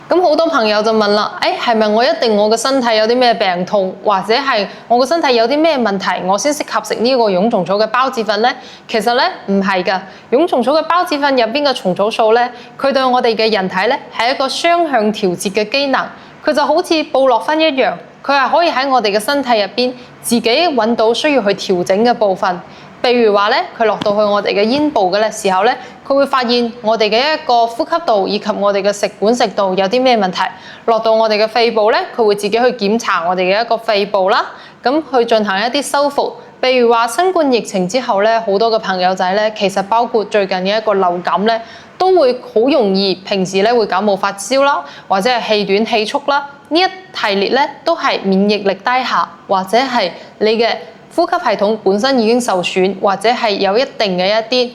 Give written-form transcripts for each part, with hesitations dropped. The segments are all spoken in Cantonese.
咁好多朋友就問啦，係咪我一定我嘅身體有啲咩病痛，或者係我嘅身體有啲咩問題，我先適合食呢個蛹蟲草嘅孢子粉呢？其實咧唔係㗎，蛹蟲草嘅孢子粉入邊嘅蟲草素咧，佢對我哋嘅人體咧係一個雙向調節嘅機能，佢就好似布洛芬一樣，佢係可以喺我哋嘅身體入邊自己揾到需要去調整嘅部分。譬如話咧，佢落到去我哋嘅咽部嘅時候咧，佢會發現我哋嘅一個呼吸道以及我哋嘅食管食道有啲咩問題。落到我哋嘅肺部咧，佢會自己去檢查我哋嘅一個肺部啦，咁去進行一啲修復。譬如話新冠疫情之後咧，好多嘅朋友仔咧，其實包括最近嘅一個流感咧，都會好容易平時咧會感冒發燒啦，或者係氣短氣促啦，呢一系列咧都係免疫力低下，或者係你嘅呼吸系統本身已經受損，或者係有一定嘅一啲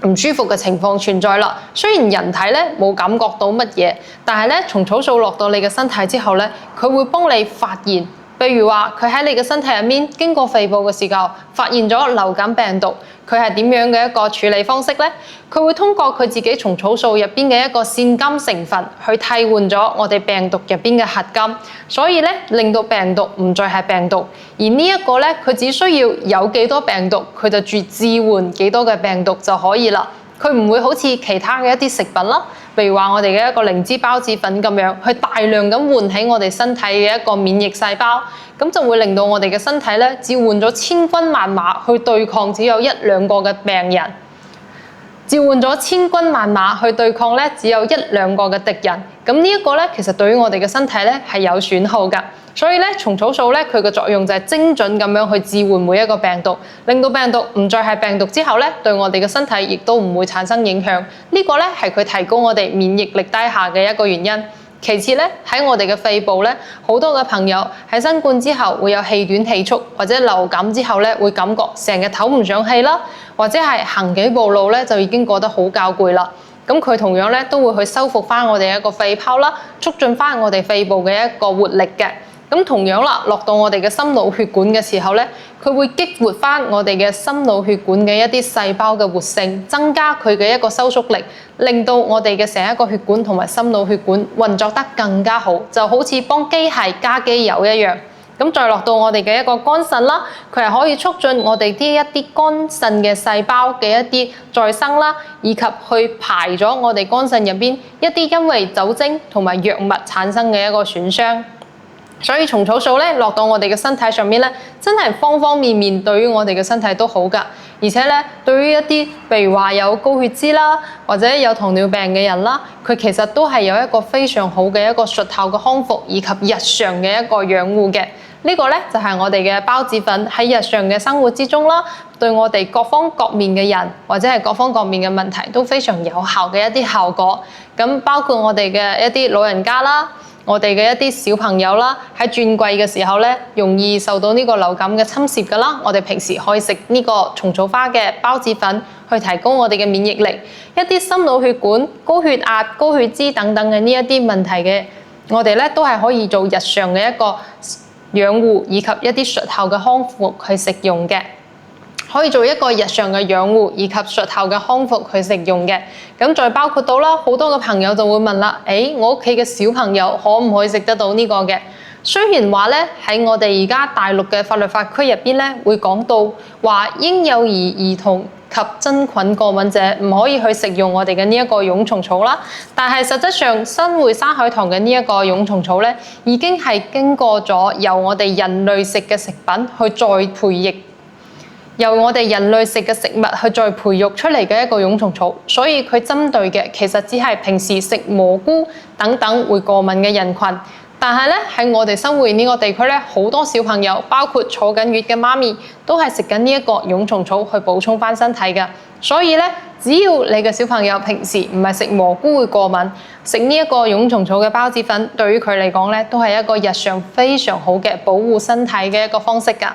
唔舒服嘅情況存在啦。雖然人體咧冇感覺到乜嘢，但係咧蟲草素落到你嘅身體之後咧，佢會幫你發現。譬如話，佢喺你嘅身體入面經過肺部嘅時候，發現咗流感病毒，佢係點樣嘅一個處理方式呢？佢會通過佢自己蟲草素入邊嘅一個腺苷成分去替換咗我哋病毒入邊嘅核苷，所以咧令到病毒唔再係病毒。而呢一個咧，佢只需要有幾多病毒，佢就置換幾多嘅病毒就可以啦。佢唔會好似其他嘅一啲食品啦，譬如話我哋嘅一個靈芝孢子粉咁樣，去大量咁喚起我哋身體嘅一個免疫細胞，咁就會令到我哋嘅身體咧召喚咗千軍萬馬去對抗只有一兩個嘅病人，召喚咗千軍萬馬去對抗咧只有一兩個嘅敵人。咁呢一個咧，其實對於我哋嘅身體咧係有損耗㗎。所以咧，蟲草素咧，佢嘅作用就係精準咁樣去置換每一個病毒，令到病毒唔再係病毒之後咧，對我哋嘅身體亦都唔會產生影響。呢個咧係佢提高我哋免疫力低下嘅一個原因。其次咧，喺我哋嘅肺部咧，好多嘅朋友喺新冠之後會有氣短氣促，或者流感之後咧會感覺成日唞唔上氣啦，或者係行幾步路咧就已經覺得好較攰啦。咁佢同樣咧都會去修復翻我哋一個肺泡啦，促進翻我哋肺部嘅一個活力嘅。咁同樣啦，落到我哋嘅心腦血管嘅時候咧，佢會激活翻我哋嘅心腦血管嘅一啲細胞嘅活性，增加佢嘅一個收縮力，令到我哋嘅成一個血管同埋心腦血管運作得更加好，就好似幫機械加機油一樣。咁再落到我哋嘅一個肝腎啦，佢係可以促進我哋一啲肝腎嘅細胞嘅一啲再生啦，以及去排咗我哋肝腎入邊一啲因為酒精同埋藥物產生嘅一個損傷。所以蟲草素咧落到我哋嘅身體上面咧，真係方方面面對於我哋嘅身體都好㗎。而且咧，對於一啲譬如話有高血脂啦，或者有糖尿病嘅人啦，佢其實都係有一個非常好嘅一個術後嘅康復以及日常嘅一個養護嘅。呢個咧就係我哋嘅孢子粉喺日常嘅生活之中啦，對我哋各方各面嘅人或者係各方各面嘅問題都非常有效嘅一啲效果。咁包括我哋嘅一啲老人家啦，我哋嘅一啲小朋友啦，喺轉季嘅時候咧，容易受到呢個流感嘅侵蝕㗎啦。我哋平時可以食呢個蟲草花嘅孢子粉，去提高我哋嘅免疫力。一啲心腦血管、高血壓、高血脂等等嘅呢一啲問題嘅，我哋咧都係可以做日常嘅一個養護以及一啲術後嘅康復去食用嘅。可以做一個日常嘅養護以及術後嘅康復去食用嘅。咁再包括到啦，好多嘅朋友就會問啦，我屋企嘅小朋友可唔可以食得到呢個嘅？雖然話咧喺我哋而家大陸嘅法律法區入邊咧會講到話嬰幼兒、兒童及真菌過敏者唔可以去食用我哋嘅呢一個蛹蟲草啦，但係實質上新會山海棠嘅呢一個蛹蟲草咧，已經係經過咗由我哋人類食嘅食品去再培育。由我哋人類食嘅食物去再培育出嚟嘅一個蛹蟲草，所以佢針對嘅其實只係平時食蘑菇等等會過敏嘅人群。但係咧喺我哋生活呢個地區咧，好多小朋友，包括坐緊月嘅媽咪，都係食緊呢一個蛹蟲草去補充翻身體嘅。所以咧，只要你嘅小朋友平時唔係食蘑菇會過敏，食呢一個蛹蟲草嘅孢子粉，對於佢嚟講咧，都係一個日常非常好嘅保護身體嘅一個方式㗎。